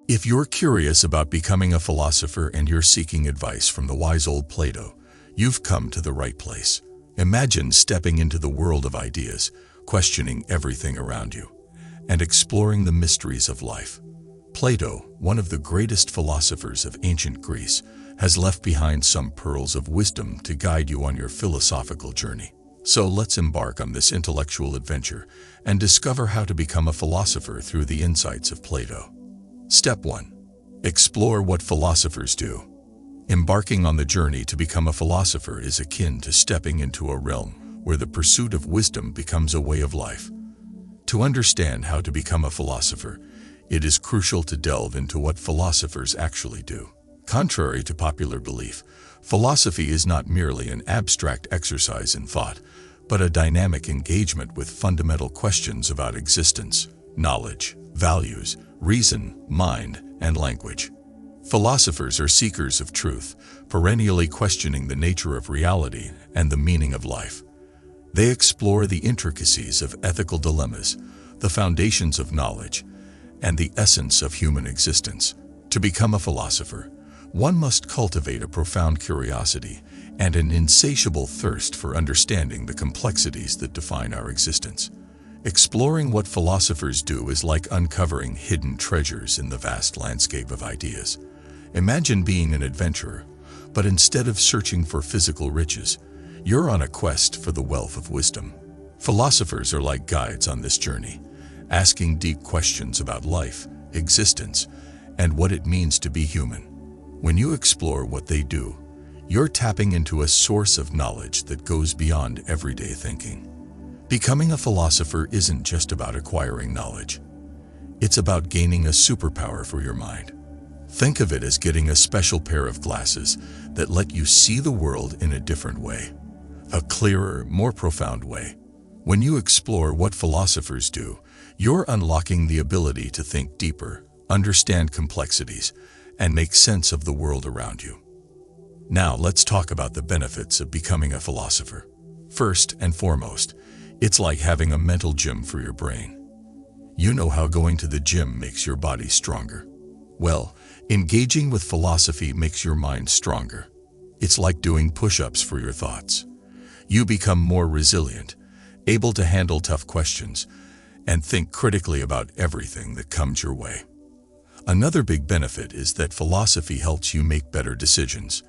If you're curious about becoming a philosopher and you're seeking advice from the wise old Plato, you've come to the right place. Imagine stepping into the world of ideas, questioning everything around you, and exploring the mysteries of life. Plato, one of the greatest philosophers of ancient Greece, has left behind some pearls of wisdom to guide you on your philosophical journey. So let's embark on this intellectual adventure and discover how to become a philosopher through the insights of Plato. Step 1. Explore what philosophers do. Embarking on the journey to become a philosopher is akin to stepping into a realm where the pursuit of wisdom becomes a way of life. To understand how to become a philosopher, it is crucial to delve into what philosophers actually do. Contrary to popular belief, philosophy is not merely an abstract exercise in thought, but a dynamic engagement with fundamental questions about existence, knowledge, values, reason, mind, and language. Philosophers are seekers of truth, perennially questioning the nature of reality and the meaning of life. They explore the intricacies of ethical dilemmas, the foundations of knowledge, and the essence of human existence. To become a philosopher, one must cultivate a profound curiosity and an insatiable thirst for understanding the complexities that define our existence. Exploring what philosophers do is like uncovering hidden treasures in the vast landscape of ideas. Imagine being an adventurer, but instead of searching for physical riches, you're on a quest for the wealth of wisdom. Philosophers are like guides on this journey, asking deep questions about life, existence, and what it means to be human. When you explore what they do, you're tapping into a source of knowledge that goes beyond everyday thinking. Becoming a philosopher isn't just about acquiring knowledge. It's about gaining a superpower for your mind. Think of it as getting a special pair of glasses that let you see the world in a different way, a clearer, more profound way. When you explore what philosophers do, you're unlocking the ability to think deeper, understand complexities, and make sense of the world around you. Now let's talk about the benefits of becoming a philosopher. First and foremost, it's like having a mental gym for your brain. You know how going to the gym makes your body stronger. Well, engaging with philosophy makes your mind stronger. It's like doing push-ups for your thoughts. You become more resilient, able to handle tough questions, and think critically about everything that comes your way. Another big benefit is that philosophy helps you make better decisions.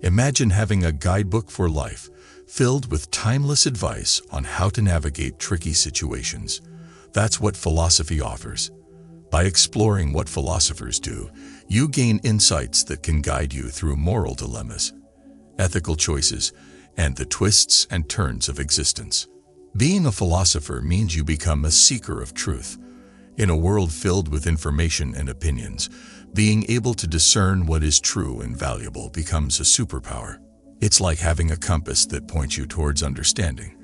Imagine having a guidebook for life, filled with timeless advice on how to navigate tricky situations. That's what philosophy offers. By exploring what philosophers do, you gain insights that can guide you through moral dilemmas, ethical choices, and the twists and turns of existence. Being a philosopher means you become a seeker of truth. In a world filled with information and opinions, being able to discern what is true and valuable becomes a superpower. It's like having a compass that points you towards understanding,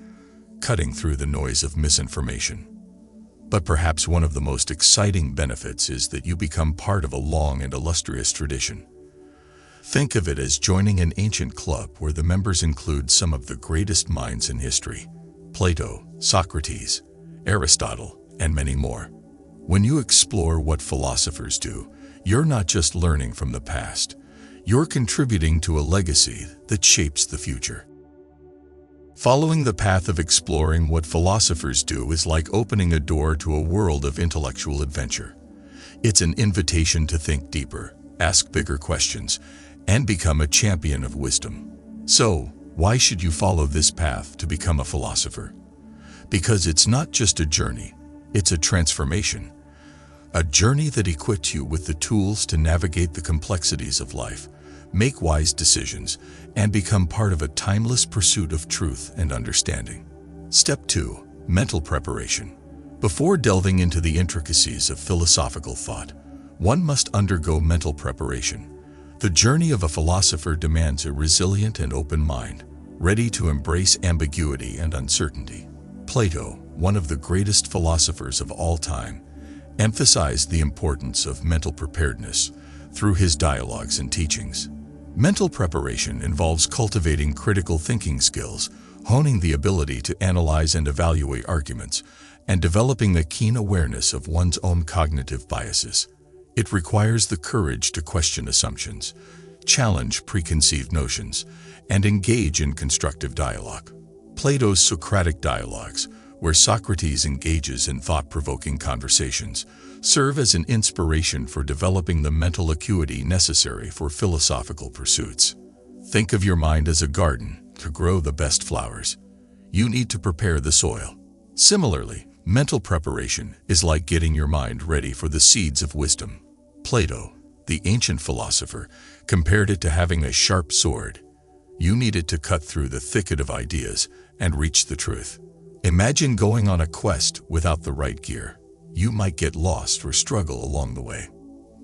cutting through the noise of misinformation. But perhaps one of the most exciting benefits is that you become part of a long and illustrious tradition. Think of it as joining an ancient club where the members include some of the greatest minds in history: Plato, Socrates, Aristotle, and many more. When you explore what philosophers do, you're not just learning from the past. You're contributing to a legacy that shapes the future. Following the path of exploring what philosophers do is like opening a door to a world of intellectual adventure. It's an invitation to think deeper, ask bigger questions, and become a champion of wisdom. So, why should you follow this path to become a philosopher? Because it's not just a journey, it's a transformation. A journey that equips you with the tools to navigate the complexities of life, make wise decisions, and become part of a timeless pursuit of truth and understanding. Step 2. Mental preparation. Before delving into the intricacies of philosophical thought, one must undergo mental preparation. The journey of a philosopher demands a resilient and open mind, ready to embrace ambiguity and uncertainty. Plato, one of the greatest philosophers of all time, emphasized the importance of mental preparedness through his dialogues and teachings. Mental preparation involves cultivating critical thinking skills, honing the ability to analyze and evaluate arguments, and developing a keen awareness of one's own cognitive biases. It requires the courage to question assumptions, challenge preconceived notions, and engage in constructive dialogue. Plato's Socratic dialogues, where Socrates engages in thought-provoking conversations, serve as an inspiration for developing the mental acuity necessary for philosophical pursuits. Think of your mind as a garden. To grow the best flowers, you need to prepare the soil. Similarly, mental preparation is like getting your mind ready for the seeds of wisdom. Plato, the ancient philosopher, compared it to having a sharp sword. You need it to cut through the thicket of ideas and reach the truth. Imagine going on a quest without the right gear. You might get lost or struggle along the way.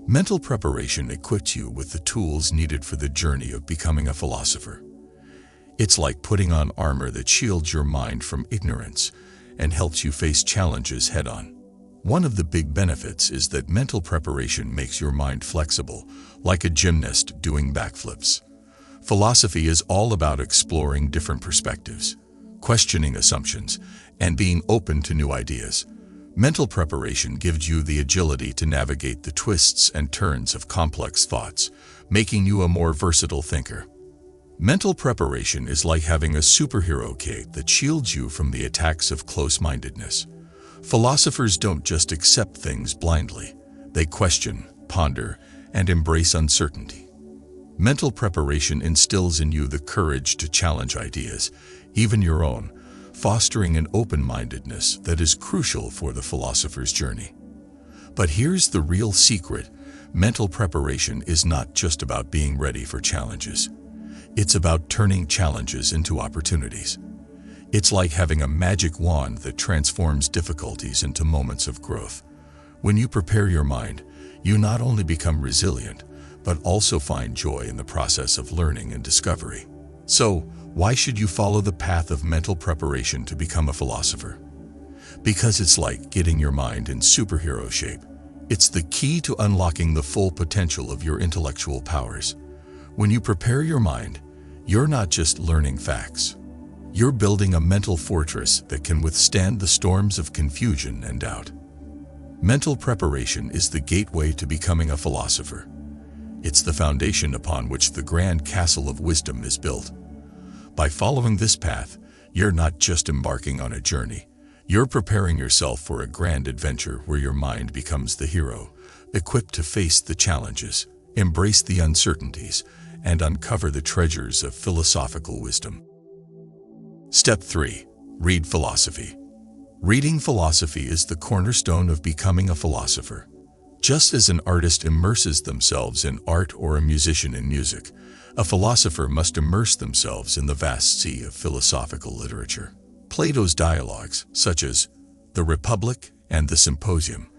Mental preparation equips you with the tools needed for the journey of becoming a philosopher. It's like putting on armor that shields your mind from ignorance and helps you face challenges head-on. One of the big benefits is that mental preparation makes your mind flexible, like a gymnast doing backflips. Philosophy is all about exploring different perspectives, questioning assumptions, and being open to new ideas. Mental preparation gives you the agility to navigate the twists and turns of complex thoughts, making you a more versatile thinker. Mental preparation is like having a superhero cape that shields you from the attacks of close-mindedness. Philosophers don't just accept things blindly. They question, ponder, and embrace uncertainty. Mental preparation instills in you the courage to challenge ideas, even your own, fostering an open-mindedness that is crucial for the philosopher's journey. But here's the real secret. Mental preparation is not just about being ready for challenges. It's about turning challenges into opportunities. It's like having a magic wand that transforms difficulties into moments of growth. When you prepare your mind, you not only become resilient, but also find joy in the process of learning and discovery. So, why should you follow the path of mental preparation to become a philosopher? Because it's like getting your mind in superhero shape. It's the key to unlocking the full potential of your intellectual powers. When you prepare your mind, you're not just learning facts. You're building a mental fortress that can withstand the storms of confusion and doubt. Mental preparation is the gateway to becoming a philosopher. It's the foundation upon which the grand castle of wisdom is built. By following this path, you're not just embarking on a journey. You're preparing yourself for a grand adventure where your mind becomes the hero, equipped to face the challenges, embrace the uncertainties, and uncover the treasures of philosophical wisdom. Step 3. Read philosophy. Reading philosophy is the cornerstone of becoming a philosopher. Just as an artist immerses themselves in art or a musician in music, a philosopher must immerse themselves in the vast sea of philosophical literature. Plato's dialogues, such as The Republic and the Symposium,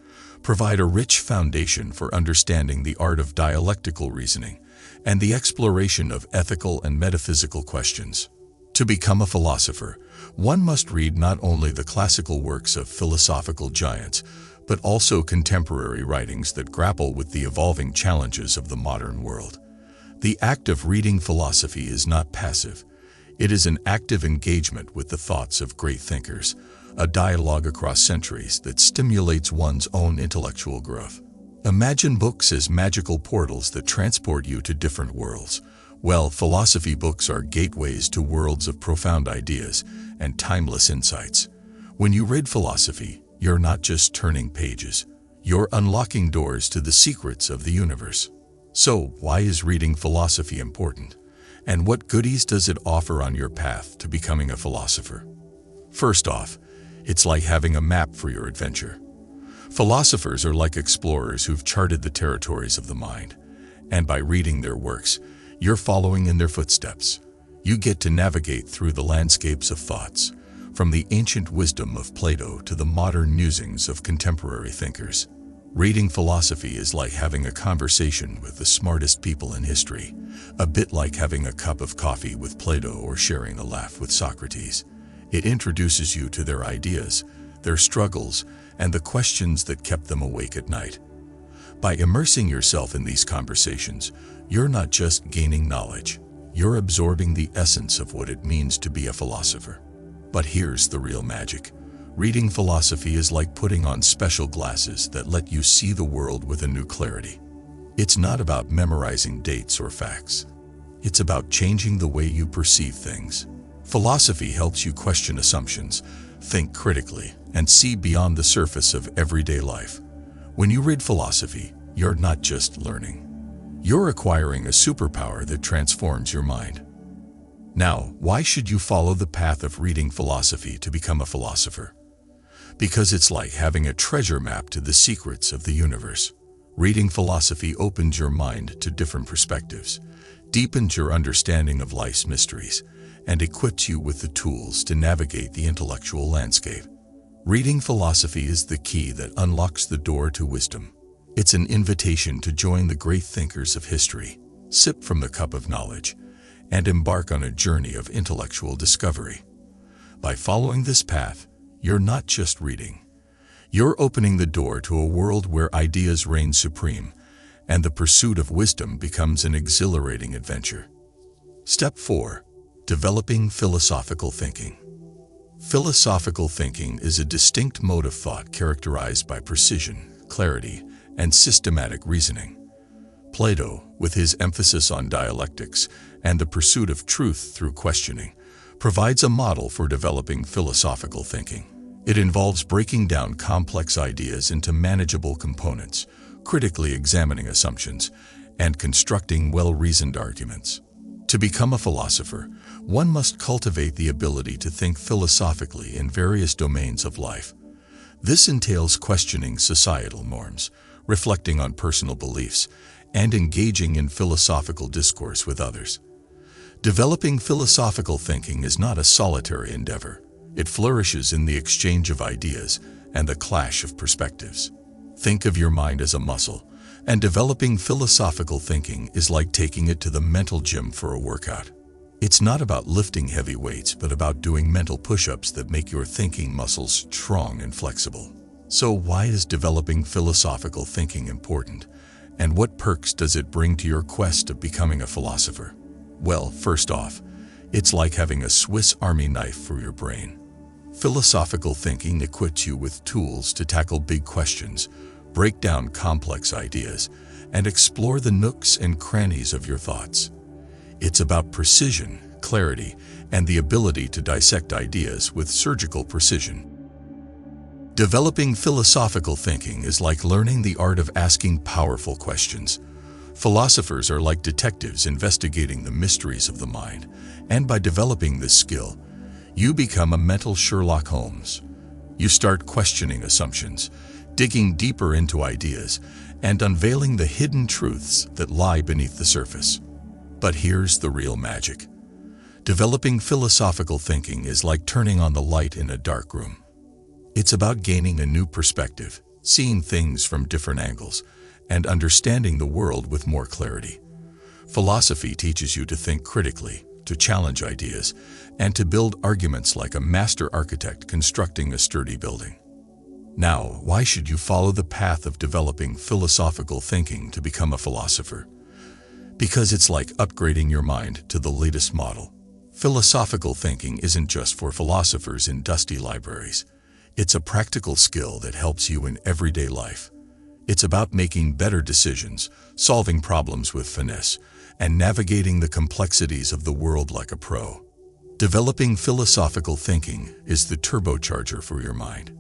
provide a rich foundation for understanding the art of dialectical reasoning and the exploration of ethical and metaphysical questions. To become a philosopher, one must read not only the classical works of philosophical giants, but also contemporary writings that grapple with the evolving challenges of the modern world. The act of reading philosophy is not passive. It is an active engagement with the thoughts of great thinkers, a dialogue across centuries that stimulates one's own intellectual growth. Imagine books as magical portals that transport you to different worlds. Well, philosophy books are gateways to worlds of profound ideas and timeless insights. When you read philosophy, you're not just turning pages. You're unlocking doors to the secrets of the universe. So, why is reading philosophy important? And what goodies does it offer on your path to becoming a philosopher? First off, it's like having a map for your adventure. Philosophers are like explorers who've charted the territories of the mind, and by reading their works, you're following in their footsteps. You get to navigate through the landscapes of thoughts, from the ancient wisdom of Plato to the modern musings of contemporary thinkers. Reading philosophy is like having a conversation with the smartest people in history, a bit like having a cup of coffee with Plato or sharing a laugh with Socrates. It introduces you to their ideas, their struggles, and the questions that kept them awake at night. By immersing yourself in these conversations, you're not just gaining knowledge, you're absorbing the essence of what it means to be a philosopher. But here's the real magic. Reading philosophy is like putting on special glasses that let you see the world with a new clarity. It's not about memorizing dates or facts. It's about changing the way you perceive things. Philosophy helps you question assumptions, think critically, and see beyond the surface of everyday life. When you read philosophy, you're not just learning. You're acquiring a superpower that transforms your mind. Now, why should you follow the path of reading philosophy to become a philosopher? Because it's like having a treasure map to the secrets of the universe. Reading philosophy opens your mind to different perspectives, deepens your understanding of life's mysteries, and equips you with the tools to navigate the intellectual landscape. Reading philosophy is the key that unlocks the door to wisdom. It's an invitation to join the great thinkers of history, sip from the cup of knowledge, and embark on a journey of intellectual discovery. By following this path, you're not just reading. You're opening the door to a world where ideas reign supreme, and the pursuit of wisdom becomes an exhilarating adventure. Step 4. Developing philosophical thinking. Philosophical thinking is a distinct mode of thought characterized by precision, clarity, and systematic reasoning. Plato, with his emphasis on dialectics and the pursuit of truth through questioning, provides a model for developing philosophical thinking. It involves breaking down complex ideas into manageable components, critically examining assumptions, and constructing well-reasoned arguments. To become a philosopher, one must cultivate the ability to think philosophically in various domains of life. This entails questioning societal norms, reflecting on personal beliefs, and engaging in philosophical discourse with others. Developing philosophical thinking is not a solitary endeavor. It flourishes in the exchange of ideas and the clash of perspectives. Think of your mind as a muscle, and developing philosophical thinking is like taking it to the mental gym for a workout. It's not about lifting heavy weights, but about doing mental push-ups that make your thinking muscles strong and flexible. So why is developing philosophical thinking important? And what perks does it bring to your quest of becoming a philosopher? Well, first off, it's like having a Swiss Army knife for your brain. Philosophical thinking equips you with tools to tackle big questions, break down complex ideas, and explore the nooks and crannies of your thoughts. It's about precision, clarity, and the ability to dissect ideas with surgical precision. Developing philosophical thinking is like learning the art of asking powerful questions. Philosophers are like detectives investigating the mysteries of the mind, and by developing this skill, you become a mental Sherlock Holmes. You start questioning assumptions, digging deeper into ideas, and unveiling the hidden truths that lie beneath the surface. But here's the real magic. Developing philosophical thinking is like turning on the light in a dark room. It's about gaining a new perspective, seeing things from different angles, and understanding the world with more clarity. Philosophy teaches you to think critically, to challenge ideas, and to build arguments like a master architect constructing a sturdy building. Now, why should you follow the path of developing philosophical thinking to become a philosopher? Because it's like upgrading your mind to the latest model. Philosophical thinking isn't just for philosophers in dusty libraries. It's a practical skill that helps you in everyday life. It's about making better decisions, solving problems with finesse, and navigating the complexities of the world like a pro. Developing philosophical thinking is the turbocharger for your mind.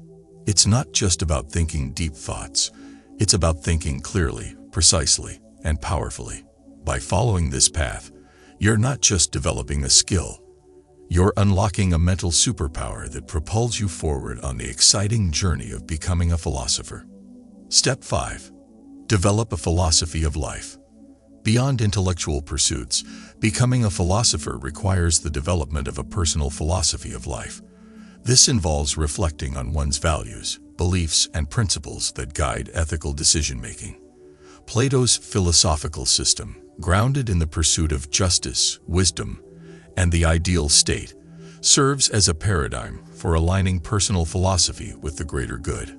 It's not just about thinking deep thoughts. It's about thinking clearly, precisely, and powerfully. By following this path, you're not just developing a skill. You're unlocking a mental superpower that propels you forward on the exciting journey of becoming a philosopher. Step 5. Develop a philosophy of life. Beyond intellectual pursuits, becoming a philosopher requires the development of a personal philosophy of life. This involves reflecting on one's values, beliefs, and principles that guide ethical decision-making. Plato's philosophical system, grounded in the pursuit of justice, wisdom, and the ideal state, serves as a paradigm for aligning personal philosophy with the greater good.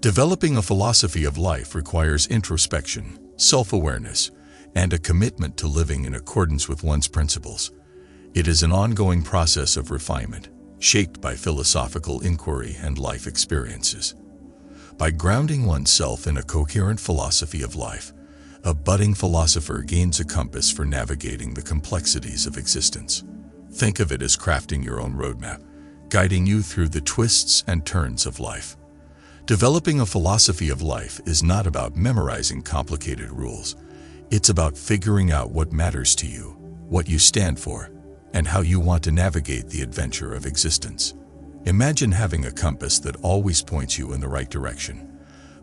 Developing a philosophy of life requires introspection, self-awareness, and a commitment to living in accordance with one's principles. It is an ongoing process of refinement, shaped by philosophical inquiry and life experiences. By grounding oneself in a coherent philosophy of life, a budding philosopher gains a compass for navigating the complexities of existence. Think of it as crafting your own roadmap, guiding you through the twists and turns of life. Developing a philosophy of life is not about memorizing complicated rules. It's about figuring out what matters to you, what you stand for, and how you want to navigate the adventure of existence. Imagine having a compass that always points you in the right direction.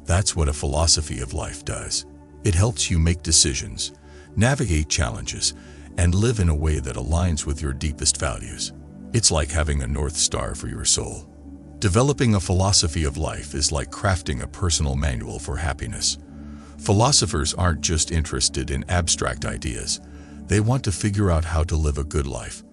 That's what a philosophy of life does. It helps you make decisions, navigate challenges, and live in a way that aligns with your deepest values. It's like having a North Star for your soul. Developing a philosophy of life is like crafting a personal manual for happiness. Philosophers aren't just interested in abstract ideas. They want to figure out how to live a good life.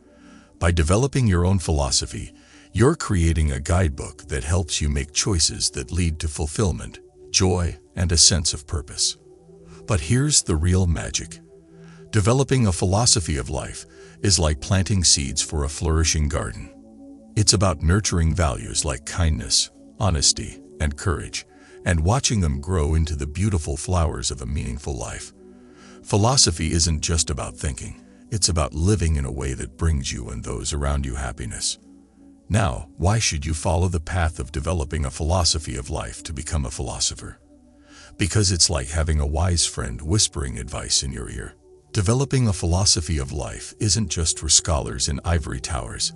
By developing your own philosophy, you're creating a guidebook that helps you make choices that lead to fulfillment, joy, and a sense of purpose. But here's the real magic. Developing a philosophy of life is like planting seeds for a flourishing garden. It's about nurturing values like kindness, honesty, and courage, and watching them grow into the beautiful flowers of a meaningful life. Philosophy isn't just about thinking. It's about living in a way that brings you and those around you happiness. Now, why should you follow the path of developing a philosophy of life to become a philosopher? Because it's like having a wise friend whispering advice in your ear. Developing a philosophy of life isn't just for scholars in ivory towers.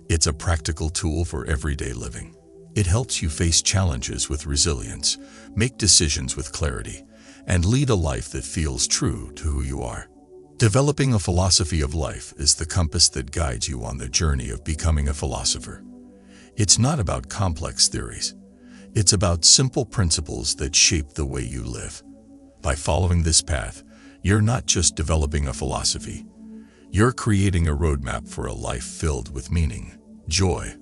It's a practical tool for everyday living. It helps you face challenges with resilience, make decisions with clarity, and lead a life that feels true to who you are. Developing a philosophy of life is the compass that guides you on the journey of becoming a philosopher. It's not about complex theories. It's about simple principles that shape the way you live. By following this path, you're not just developing a philosophy. You're creating a roadmap for a life filled with meaning, joy,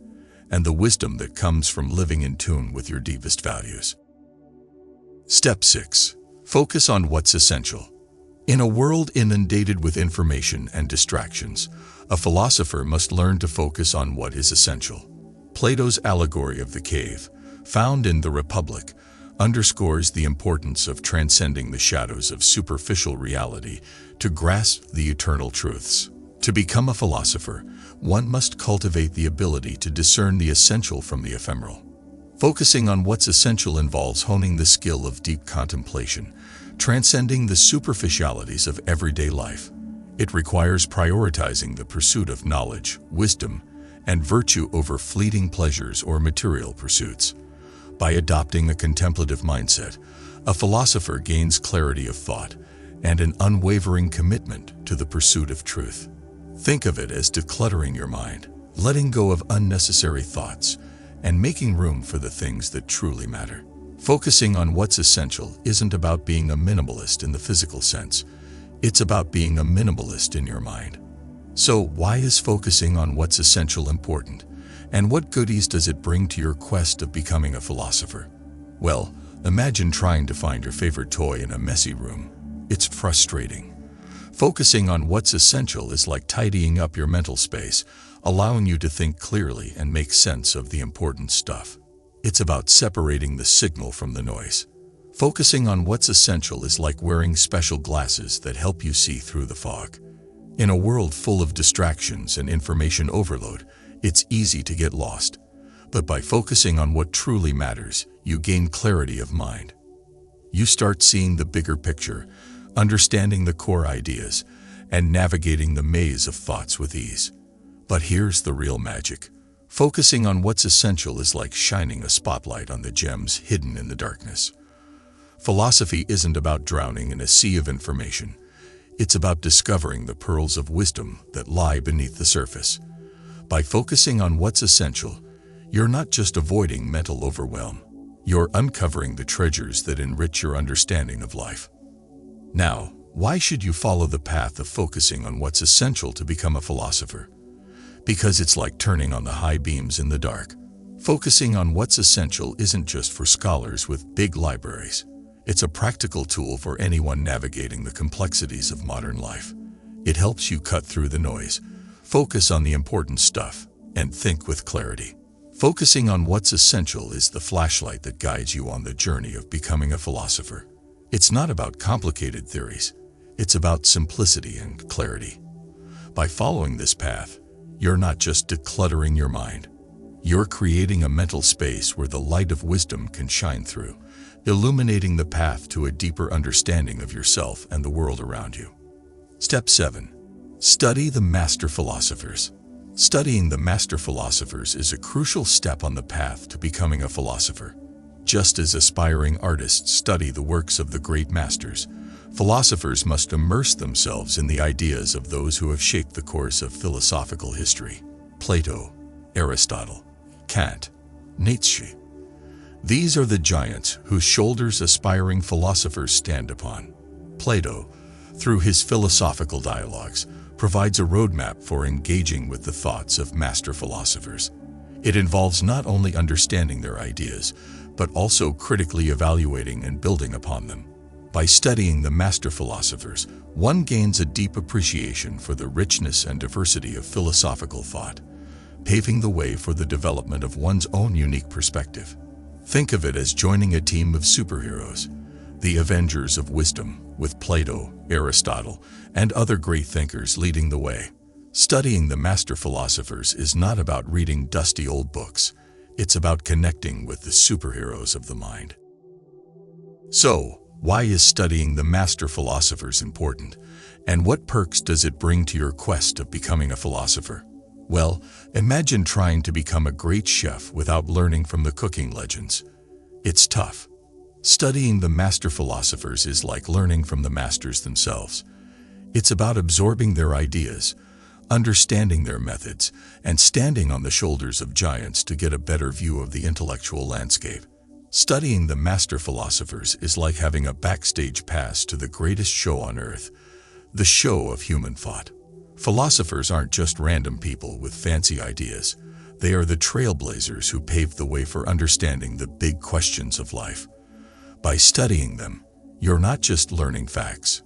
and the wisdom that comes from living in tune with your deepest values. Step 6. Focus on what's essential. In a world inundated with information and distractions, a philosopher must learn to focus on what is essential. Plato's allegory of the cave, found in the Republic, underscores the importance of transcending the shadows of superficial reality to grasp the eternal truths. To become a philosopher, one must cultivate the ability to discern the essential from the ephemeral. Focusing on what's essential involves honing the skill of deep contemplation, transcending the superficialities of everyday life. It requires prioritizing the pursuit of knowledge, wisdom, and virtue over fleeting pleasures or material pursuits. By adopting a contemplative mindset, a philosopher gains clarity of thought and an unwavering commitment to the pursuit of truth. Think of it as decluttering your mind, letting go of unnecessary thoughts, and making room for the things that truly matter. Focusing on what's essential isn't about being a minimalist in the physical sense. It's about being a minimalist in your mind. So, why is focusing on what's essential important? And what goodies does it bring to your quest of becoming a philosopher? Well, imagine trying to find your favorite toy in a messy room. It's frustrating. Focusing on what's essential is like tidying up your mental space, allowing you to think clearly and make sense of the important stuff. It's about separating the signal from the noise. Focusing on what's essential is like wearing special glasses that help you see through the fog. In a world full of distractions and information overload, it's easy to get lost. But by focusing on what truly matters, you gain clarity of mind. You start seeing the bigger picture, understanding the core ideas, and navigating the maze of thoughts with ease. But here's the real magic. Focusing on what's essential is like shining a spotlight on the gems hidden in the darkness. Philosophy isn't about drowning in a sea of information. It's about discovering the pearls of wisdom that lie beneath the surface. By focusing on what's essential, you're not just avoiding mental overwhelm. You're uncovering the treasures that enrich your understanding of life. Now, why should you follow the path of focusing on what's essential to become a philosopher? Because it's like turning on the high beams in the dark. Focusing on what's essential isn't just for scholars with big libraries. It's a practical tool for anyone navigating the complexities of modern life. It helps you cut through the noise, focus on the important stuff, and think with clarity. Focusing on what's essential is the flashlight that guides you on the journey of becoming a philosopher. It's not about complicated theories. It's about simplicity and clarity. By following this path, you're not just decluttering your mind. You're creating a mental space where the light of wisdom can shine through, illuminating the path to a deeper understanding of yourself and the world around you. Step 7. Study the master philosophers. Studying the master philosophers is a crucial step on the path to becoming a philosopher. Just as aspiring artists study the works of the great masters, philosophers must immerse themselves in the ideas of those who have shaped the course of philosophical history: Plato, Aristotle, Kant, Nietzsche. These are the giants whose shoulders aspiring philosophers stand upon. Plato, through his philosophical dialogues, provides a roadmap for engaging with the thoughts of master philosophers. It involves not only understanding their ideas, but also critically evaluating and building upon them. By studying the master philosophers, one gains a deep appreciation for the richness and diversity of philosophical thought, paving the way for the development of one's own unique perspective. Think of it as joining a team of superheroes, the Avengers of Wisdom, with Plato, Aristotle, and other great thinkers leading the way. Studying the master philosophers is not about reading dusty old books. It's about connecting with the superheroes of the mind. So, why is studying the master philosophers important? And what perks does it bring to your quest of becoming a philosopher? Well, imagine trying to become a great chef without learning from the cooking legends. It's tough. Studying the master philosophers is like learning from the masters themselves. It's about absorbing their ideas, understanding their methods, and standing on the shoulders of giants to get a better view of the intellectual landscape. Studying the master philosophers is like having a backstage pass to the greatest show on earth, the show of human thought. Philosophers aren't just random people with fancy ideas. They are the trailblazers who paved the way for understanding the big questions of life. By studying them, you're not just learning facts.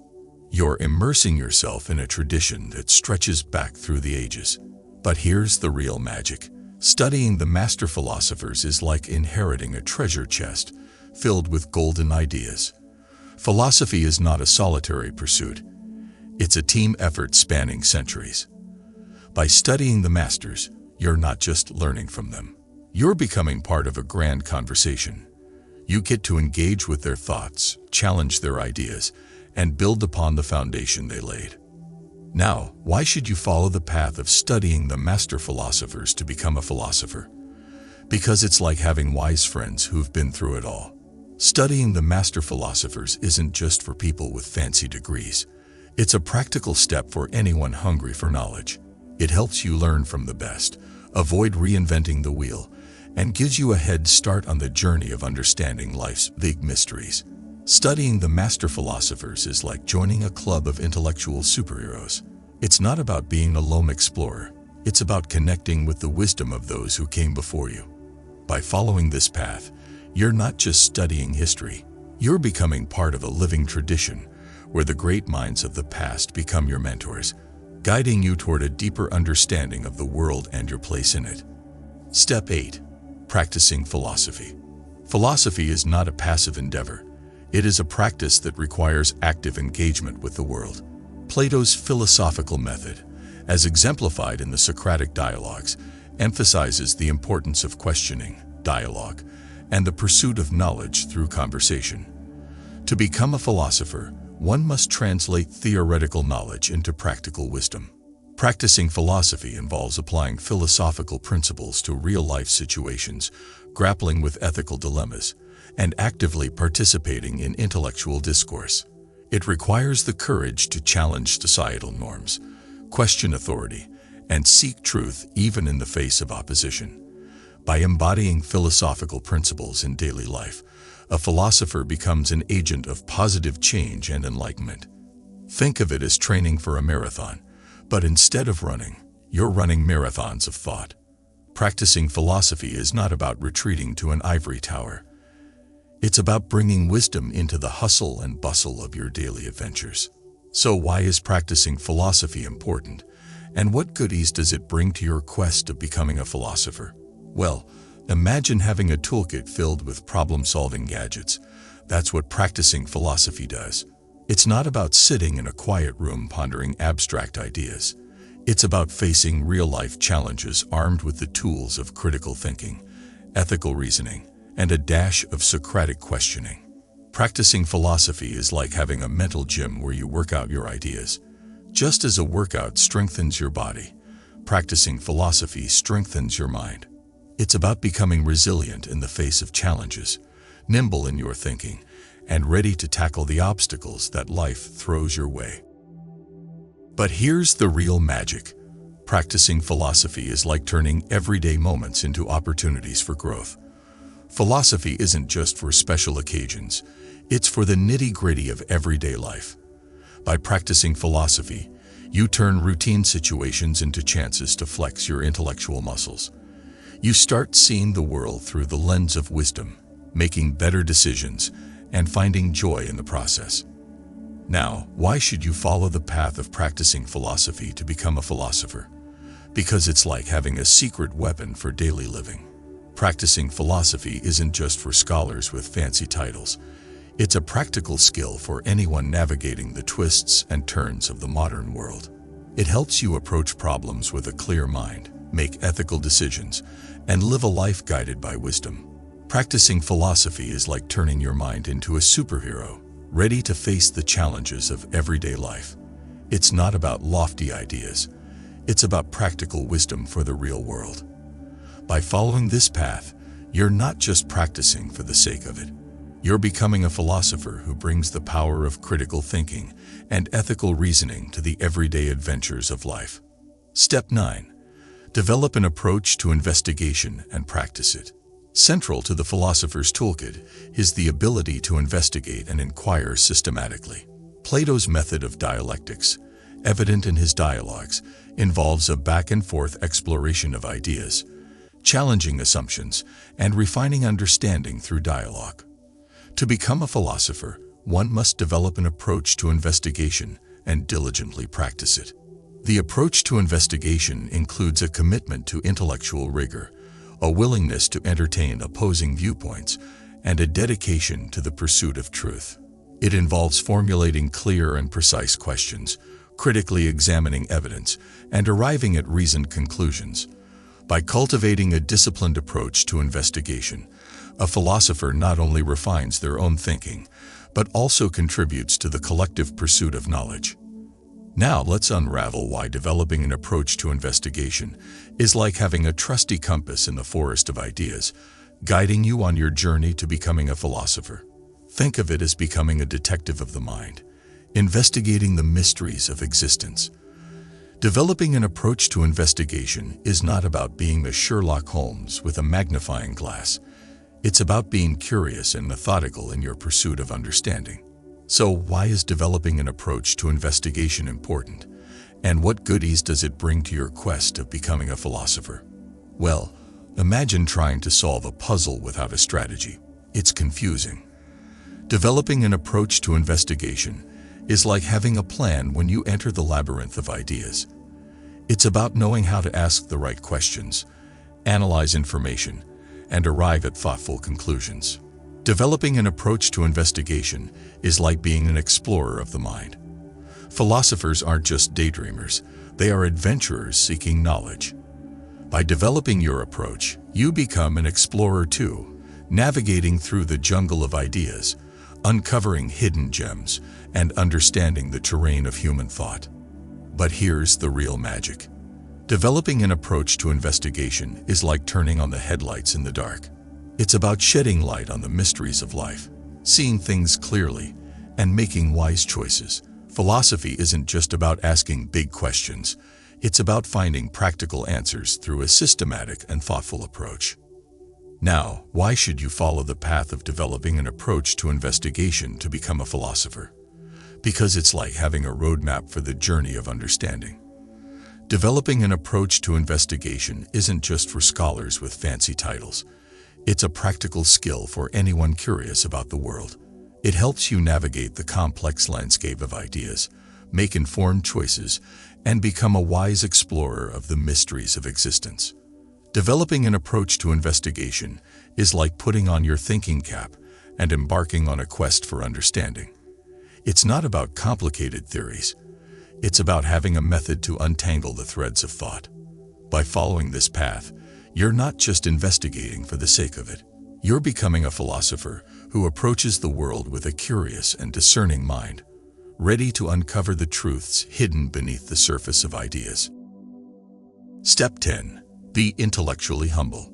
You're immersing yourself in a tradition that stretches back through the ages. But here's the real magic. Studying the master philosophers is like inheriting a treasure chest filled with golden ideas. Philosophy is not a solitary pursuit. It's a team effort spanning centuries. By studying the masters, you're not just learning from them. You're becoming part of a grand conversation. You get to engage with their thoughts, challenge their ideas, and build upon the foundation they laid. Now, why should you follow the path of studying the master philosophers to become a philosopher? Because it's like having wise friends who've been through it all. Studying the master philosophers isn't just for people with fancy degrees. It's a practical step for anyone hungry for knowledge. It helps you learn from the best, avoid reinventing the wheel, and gives you a head start on the journey of understanding life's big mysteries. Studying the master philosophers is like joining a club of intellectual superheroes. It's not about being a lone explorer. It's about connecting with the wisdom of those who came before you. By following this path, you're not just studying history. You're becoming part of a living tradition where the great minds of the past become your mentors, guiding you toward a deeper understanding of the world and your place in it. Step 8. Practicing philosophy. Philosophy is not a passive endeavor. It is a practice that requires active engagement with the world. Plato's philosophical method, as exemplified in the Socratic dialogues, emphasizes the importance of questioning, dialogue, and the pursuit of knowledge through conversation. To become a philosopher, one must translate theoretical knowledge into practical wisdom. Practicing philosophy involves applying philosophical principles to real-life situations, grappling with ethical dilemmas, and actively participating in intellectual discourse. It requires the courage to challenge societal norms, question authority, and seek truth even in the face of opposition. By embodying philosophical principles in daily life, a philosopher becomes an agent of positive change and enlightenment. Think of it as training for a marathon, but instead of running, you're running marathons of thought. Practicing philosophy is not about retreating to an ivory tower. It's about bringing wisdom into the hustle and bustle of your daily adventures. So why is practicing philosophy important? And what goodies does it bring to your quest of becoming a philosopher? Well, imagine having a toolkit filled with problem-solving gadgets. That's what practicing philosophy does. It's not about sitting in a quiet room pondering abstract ideas. It's about facing real-life challenges armed with the tools of critical thinking, ethical reasoning, and a dash of Socratic questioning. Practicing philosophy is like having a mental gym where you work out your ideas. Just as a workout strengthens your body, practicing philosophy strengthens your mind. It's about becoming resilient in the face of challenges, nimble in your thinking, and ready to tackle the obstacles that life throws your way. But here's the real magic. Practicing philosophy is like turning everyday moments into opportunities for growth. Philosophy isn't just for special occasions, it's for the nitty-gritty of everyday life. By practicing philosophy, you turn routine situations into chances to flex your intellectual muscles. You start seeing the world through the lens of wisdom, making better decisions, and finding joy in the process. Now, why should you follow the path of practicing philosophy to become a philosopher? Because it's like having a secret weapon for daily living. Practicing philosophy isn't just for scholars with fancy titles. It's a practical skill for anyone navigating the twists and turns of the modern world. It helps you approach problems with a clear mind, make ethical decisions, and live a life guided by wisdom. Practicing philosophy is like turning your mind into a superhero, ready to face the challenges of everyday life. It's not about lofty ideas. It's about practical wisdom for the real world. By following this path, you're not just practicing for the sake of it. You're becoming a philosopher who brings the power of critical thinking and ethical reasoning to the everyday adventures of life. Step 9. Develop an approach to investigation and practice it. Central to the philosopher's toolkit is the ability to investigate and inquire systematically. Plato's method of dialectics, evident in his dialogues, involves a back-and-forth exploration of ideas, challenging assumptions, and refining understanding through dialogue. To become a philosopher, one must develop an approach to investigation and diligently practice it. The approach to investigation includes a commitment to intellectual rigor, a willingness to entertain opposing viewpoints, and a dedication to the pursuit of truth. It involves formulating clear and precise questions, critically examining evidence, and arriving at reasoned conclusions. By cultivating a disciplined approach to investigation, a philosopher not only refines their own thinking, but also contributes to the collective pursuit of knowledge. Now let's unravel why developing an approach to investigation is like having a trusty compass in the forest of ideas, guiding you on your journey to becoming a philosopher. Think of it as becoming a detective of the mind, investigating the mysteries of existence. Developing an approach to investigation is not about being a Sherlock Holmes with a magnifying glass. It's about being curious and methodical in your pursuit of understanding. So why is developing an approach to investigation important? And what goodies does it bring to your quest of becoming a philosopher? Well, imagine trying to solve a puzzle without a strategy. It's confusing. Developing an approach to investigation is like having a plan when you enter the labyrinth of ideas. It's about knowing how to ask the right questions, analyze information, and arrive at thoughtful conclusions. Developing an approach to investigation is like being an explorer of the mind. Philosophers aren't just daydreamers, they are adventurers seeking knowledge. By developing your approach, you become an explorer too, navigating through the jungle of ideas, uncovering hidden gems, and understanding the terrain of human thought. But here's the real magic. Developing an approach to investigation is like turning on the headlights in the dark. It's about shedding light on the mysteries of life, seeing things clearly, and making wise choices. Philosophy isn't just about asking big questions. It's about finding practical answers through a systematic and thoughtful approach. Now, why should you follow the path of developing an approach to investigation to become a philosopher? Because it's like having a roadmap for the journey of understanding. Developing an approach to investigation isn't just for scholars with fancy titles. It's a practical skill for anyone curious about the world. It helps you navigate the complex landscape of ideas, make informed choices, and become a wise explorer of the mysteries of existence. Developing an approach to investigation is like putting on your thinking cap and embarking on a quest for understanding. It's not about complicated theories. It's about having a method to untangle the threads of thought. By following this path, you're not just investigating for the sake of it. You're becoming a philosopher who approaches the world with a curious and discerning mind, ready to uncover the truths hidden beneath the surface of ideas. Step 10. Be intellectually humble.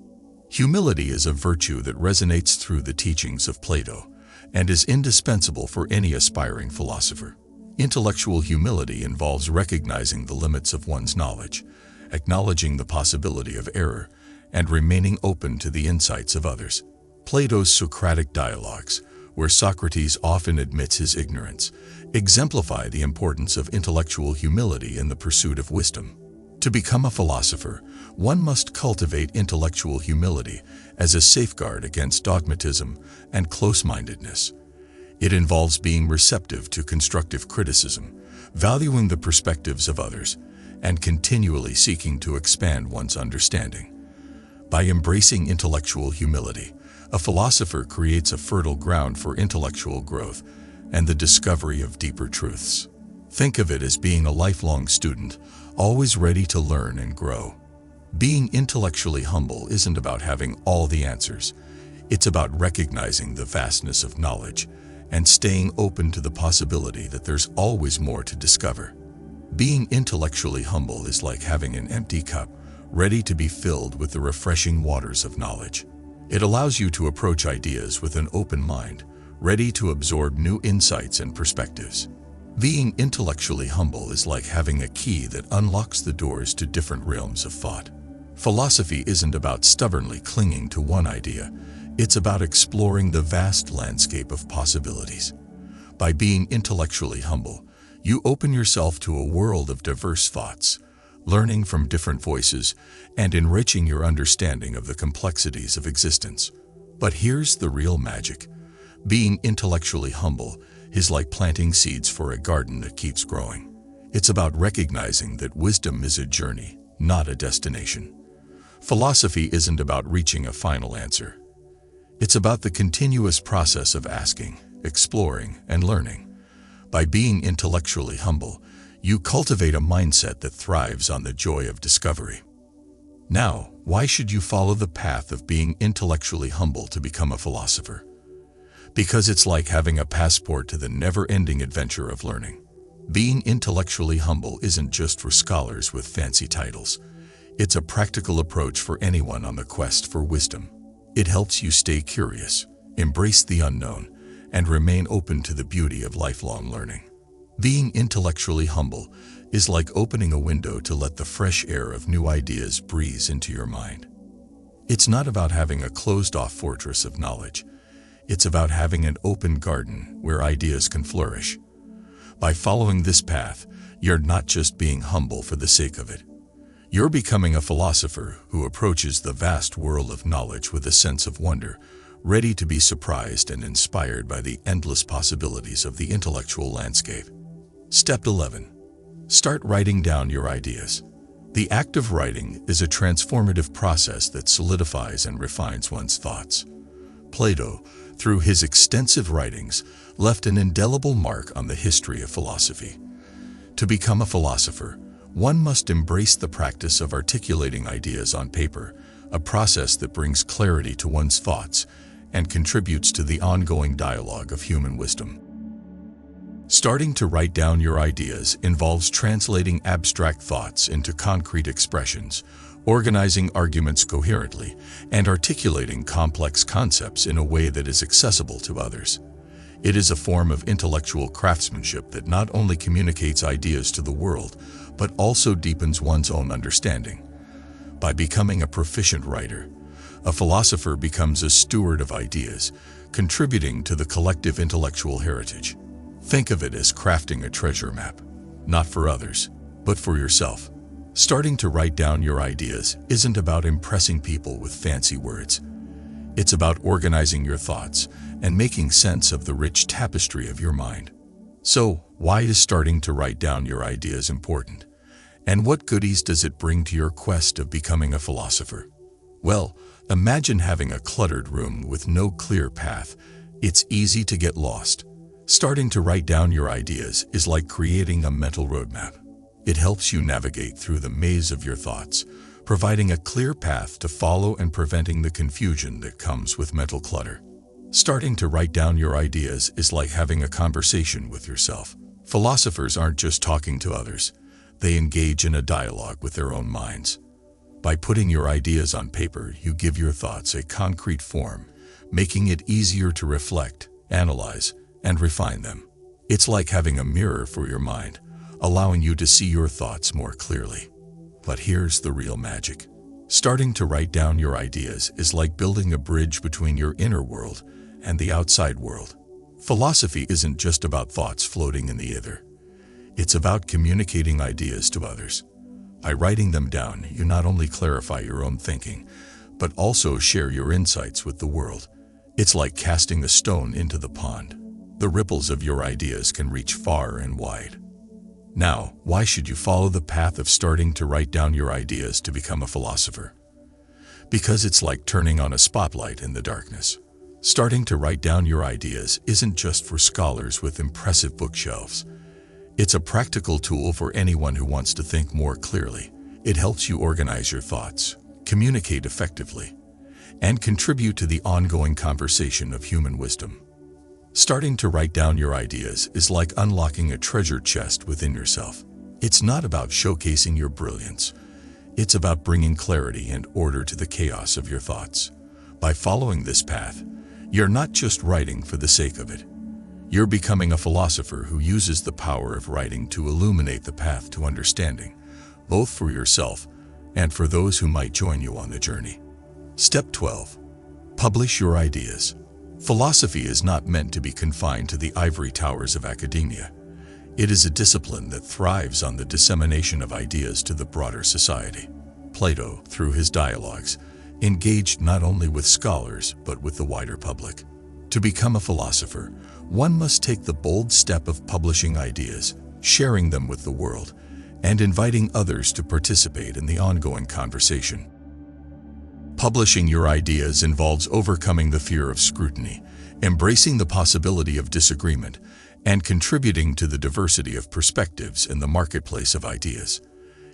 Humility is a virtue that resonates through the teachings of Plato and is indispensable for any aspiring philosopher. Intellectual humility involves recognizing the limits of one's knowledge, acknowledging the possibility of error, and remaining open to the insights of others. Plato's Socratic dialogues, where Socrates often admits his ignorance, exemplify the importance of intellectual humility in the pursuit of wisdom. To become a philosopher, one must cultivate intellectual humility as a safeguard against dogmatism and close-mindedness. It involves being receptive to constructive criticism, valuing the perspectives of others, and continually seeking to expand one's understanding. By embracing intellectual humility, a philosopher creates a fertile ground for intellectual growth and the discovery of deeper truths. Think of it as being a lifelong student, always ready to learn and grow. Being intellectually humble isn't about having all the answers. It's about recognizing the vastness of knowledge and staying open to the possibility that there's always more to discover. Being intellectually humble is like having an empty cup, ready to be filled with the refreshing waters of knowledge. It allows you to approach ideas with an open mind, ready to absorb new insights and perspectives. Being intellectually humble is like having a key that unlocks the doors to different realms of thought. Philosophy isn't about stubbornly clinging to one idea. It's about exploring the vast landscape of possibilities. By being intellectually humble, you open yourself to a world of diverse thoughts, learning from different voices and enriching your understanding of the complexities of existence. But here's the real magic. Being intellectually humble is like planting seeds for a garden that keeps growing. It's about recognizing that wisdom is a journey, not a destination. Philosophy isn't about reaching a final answer. It's about the continuous process of asking, exploring, and learning. By being intellectually humble, you cultivate a mindset that thrives on the joy of discovery. Now, why should you follow the path of being intellectually humble to become a philosopher? Because it's like having a passport to the never-ending adventure of learning. Being intellectually humble isn't just for scholars with fancy titles. It's a practical approach for anyone on the quest for wisdom. It helps you stay curious, embrace the unknown, and remain open to the beauty of lifelong learning. Being intellectually humble is like opening a window to let the fresh air of new ideas breeze into your mind. It's not about having a closed-off fortress of knowledge. It's about having an open garden where ideas can flourish. By following this path, you're not just being humble for the sake of it. You're becoming a philosopher who approaches the vast world of knowledge with a sense of wonder, ready to be surprised and inspired by the endless possibilities of the intellectual landscape. Step 11. Start writing down your ideas. The act of writing is a transformative process that solidifies and refines one's thoughts. Plato, through his extensive writings, left an indelible mark on the history of philosophy. To become a philosopher, one must embrace the practice of articulating ideas on paper, a process that brings clarity to one's thoughts and contributes to the ongoing dialogue of human wisdom. Starting to write down your ideas involves translating abstract thoughts into concrete expressions, organizing arguments coherently, and articulating complex concepts in a way that is accessible to others. It is a form of intellectual craftsmanship that not only communicates ideas to the world, but also deepens one's own understanding. By becoming a proficient writer, a philosopher becomes a steward of ideas, contributing to the collective intellectual heritage. Think of it as crafting a treasure map, not for others, but for yourself. Starting to write down your ideas isn't about impressing people with fancy words. It's about organizing your thoughts and making sense of the rich tapestry of your mind. So, why is starting to write down your ideas important? And what goodies does it bring to your quest of becoming a philosopher? Well, imagine having a cluttered room with no clear path. It's easy to get lost. Starting to write down your ideas is like creating a mental roadmap. It helps you navigate through the maze of your thoughts, providing a clear path to follow and preventing the confusion that comes with mental clutter. Starting to write down your ideas is like having a conversation with yourself. Philosophers aren't just talking to others. They engage in a dialogue with their own minds. By putting your ideas on paper, you give your thoughts a concrete form, making it easier to reflect, analyze, and refine them. It's like having a mirror for your mind, allowing you to see your thoughts more clearly. But here's the real magic. Starting to write down your ideas is like building a bridge between your inner world and the outside world. Philosophy isn't just about thoughts floating in the ether. It's about communicating ideas to others. By writing them down, you not only clarify your own thinking, but also share your insights with the world. It's like casting a stone into the pond. The ripples of your ideas can reach far and wide. Now, why should you follow the path of starting to write down your ideas to become a philosopher? Because it's like turning on a spotlight in the darkness. Starting to write down your ideas isn't just for scholars with impressive bookshelves. It's a practical tool for anyone who wants to think more clearly. It helps you organize your thoughts, communicate effectively, and contribute to the ongoing conversation of human wisdom. Starting to write down your ideas is like unlocking a treasure chest within yourself. It's not about showcasing your brilliance. It's about bringing clarity and order to the chaos of your thoughts. By following this path, you're not just writing for the sake of it. You're becoming a philosopher who uses the power of writing to illuminate the path to understanding, both for yourself and for those who might join you on the journey. Step 12. Publish your ideas. Philosophy is not meant to be confined to the ivory towers of academia. It is a discipline that thrives on the dissemination of ideas to the broader society. Plato, through his dialogues, engaged not only with scholars but with the wider public. To become a philosopher, one must take the bold step of publishing ideas, sharing them with the world, and inviting others to participate in the ongoing conversation. Publishing your ideas involves overcoming the fear of scrutiny, embracing the possibility of disagreement, and contributing to the diversity of perspectives in the marketplace of ideas.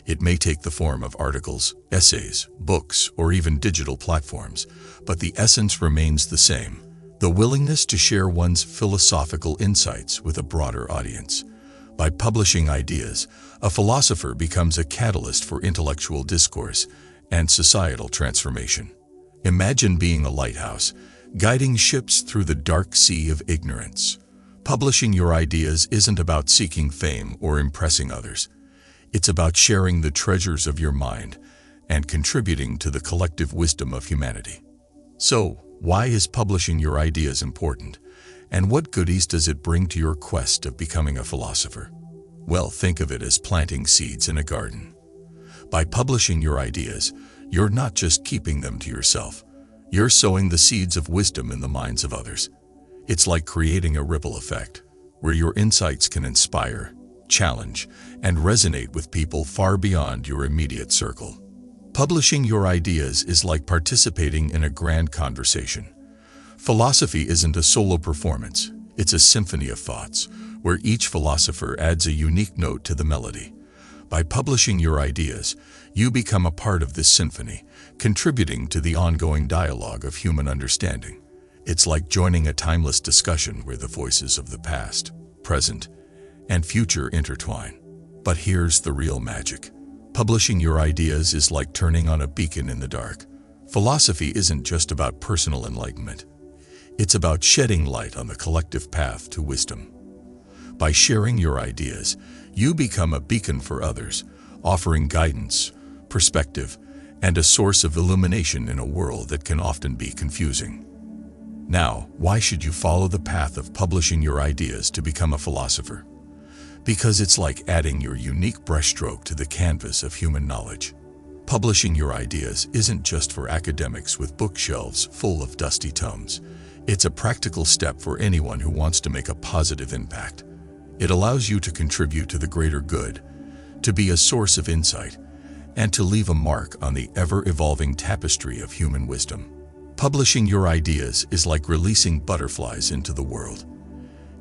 It may take the form of articles, essays, books, or even digital platforms, but the essence remains the same: the willingness to share one's philosophical insights with a broader audience. By publishing ideas, a philosopher becomes a catalyst for intellectual discourse and societal transformation. Imagine being a lighthouse, guiding ships through the dark sea of ignorance. Publishing your ideas isn't about seeking fame or impressing others. It's about sharing the treasures of your mind and contributing to the collective wisdom of humanity. So, why is publishing your ideas important? And what goodies does it bring to your quest of becoming a philosopher? Well, think of it as planting seeds in a garden. By publishing your ideas, you're not just keeping them to yourself. You're sowing the seeds of wisdom in the minds of others. It's like creating a ripple effect, where your insights can inspire, challenge, and resonate with people far beyond your immediate circle. Publishing your ideas is like participating in a grand conversation. Philosophy isn't a solo performance, it's a symphony of thoughts, where each philosopher adds a unique note to the melody. By publishing your ideas, you become a part of this symphony, contributing to the ongoing dialogue of human understanding. It's like joining a timeless discussion where the voices of the past, present, and future intertwine. But here's the real magic. Publishing your ideas is like turning on a beacon in the dark. Philosophy isn't just about personal enlightenment. It's about shedding light on the collective path to wisdom. By sharing your ideas, you become a beacon for others, offering guidance, perspective, and a source of illumination in a world that can often be confusing. Now, why should you follow the path of publishing your ideas to become a philosopher? Because it's like adding your unique brushstroke to the canvas of human knowledge. Publishing your ideas isn't just for academics with bookshelves full of dusty tomes. It's a practical step for anyone who wants to make a positive impact. It allows you to contribute to the greater good, to be a source of insight, and to leave a mark on the ever-evolving tapestry of human wisdom. Publishing your ideas is like releasing butterflies into the world.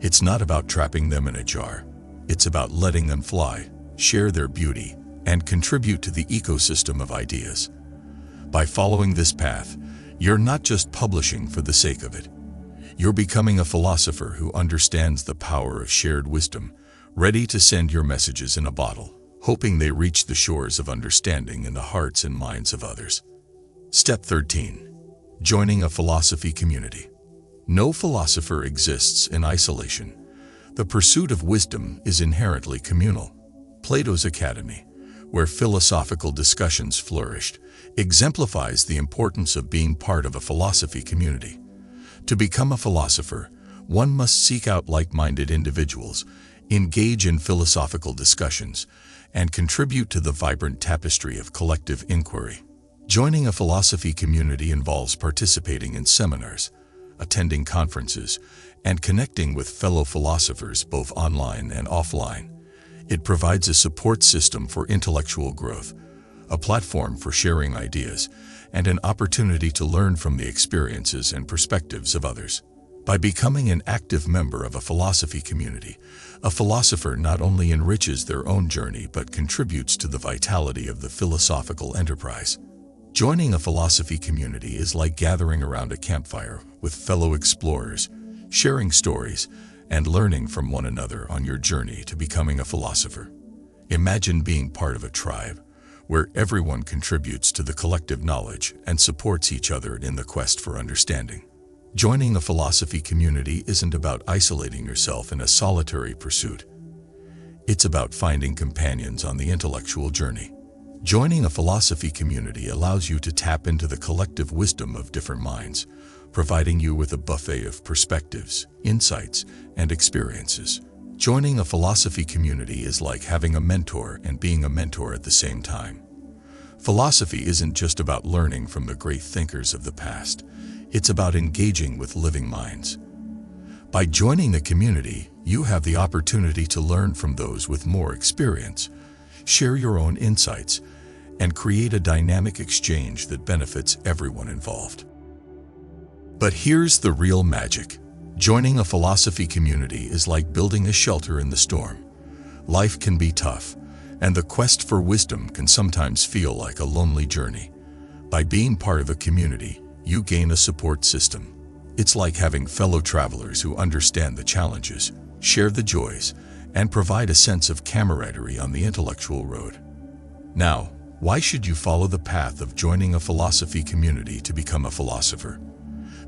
It's not about trapping them in a jar. It's about letting them fly, share their beauty, and contribute to the ecosystem of ideas. By following this path, you're not just publishing for the sake of it. You're becoming a philosopher who understands the power of shared wisdom, ready to send your messages in a bottle, hoping they reach the shores of understanding in the hearts and minds of others. Step 13. Joining a philosophy community. No philosopher exists in isolation. The pursuit of wisdom is inherently communal. Plato's Academy, where philosophical discussions flourished, exemplifies the importance of being part of a philosophy community. To become a philosopher, one must seek out like-minded individuals, engage in philosophical discussions, and contribute to the vibrant tapestry of collective inquiry. Joining a philosophy community involves participating in seminars, attending conferences, and connecting with fellow philosophers both online and offline. It provides a support system for intellectual growth, a platform for sharing ideas, and an opportunity to learn from the experiences and perspectives of others. By becoming an active member of a philosophy community, a philosopher not only enriches their own journey but contributes to the vitality of the philosophical enterprise. Joining a philosophy community is like gathering around a campfire with fellow explorers, sharing stories, and learning from one another on your journey to becoming a philosopher. Imagine being part of a tribe, where everyone contributes to the collective knowledge and supports each other in the quest for understanding. Joining a philosophy community isn't about isolating yourself in a solitary pursuit. It's about finding companions on the intellectual journey. Joining a philosophy community allows you to tap into the collective wisdom of different minds, providing you with a buffet of perspectives, insights, and experiences. Joining a philosophy community is like having a mentor and being a mentor at the same time. Philosophy isn't just about learning from the great thinkers of the past. It's about engaging with living minds. By joining the community, you have the opportunity to learn from those with more experience, share your own insights, and create a dynamic exchange that benefits everyone involved. But here's the real magic. Joining a philosophy community is like building a shelter in the storm. Life can be tough, and the quest for wisdom can sometimes feel like a lonely journey. By being part of a community, you gain a support system. It's like having fellow travelers who understand the challenges, share the joys, and provide a sense of camaraderie on the intellectual road. Now, why should you follow the path of joining a philosophy community to become a philosopher?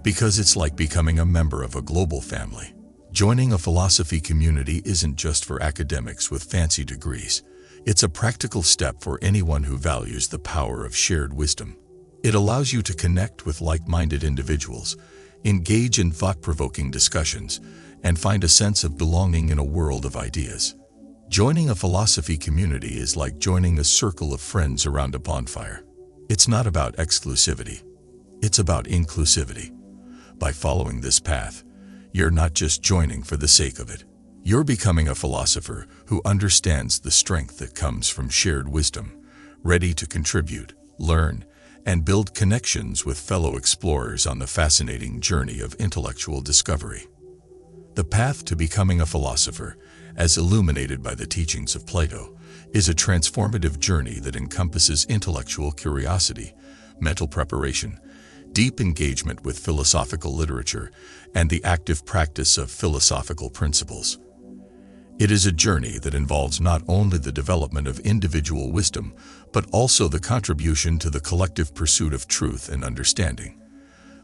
Because it's like becoming a member of a global family. Joining a philosophy community isn't just for academics with fancy degrees. It's a practical step for anyone who values the power of shared wisdom. It allows you to connect with like-minded individuals, engage in thought-provoking discussions, and find a sense of belonging in a world of ideas. Joining a philosophy community is like joining a circle of friends around a bonfire. It's not about exclusivity. It's about inclusivity. By following this path, you're not just joining for the sake of it. You're becoming a philosopher who understands the strength that comes from shared wisdom, ready to contribute, learn, and build connections with fellow explorers on the fascinating journey of intellectual discovery. The path to becoming a philosopher, as illuminated by the teachings of Plato, is a transformative journey that encompasses intellectual curiosity, mental preparation, deep engagement with philosophical literature, and the active practice of philosophical principles. It is a journey that involves not only the development of individual wisdom, but also the contribution to the collective pursuit of truth and understanding.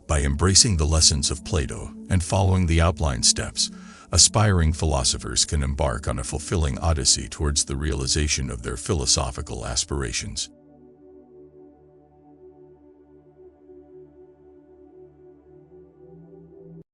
By embracing the lessons of Plato and following the outlined steps, aspiring philosophers can embark on a fulfilling odyssey towards the realization of their philosophical aspirations.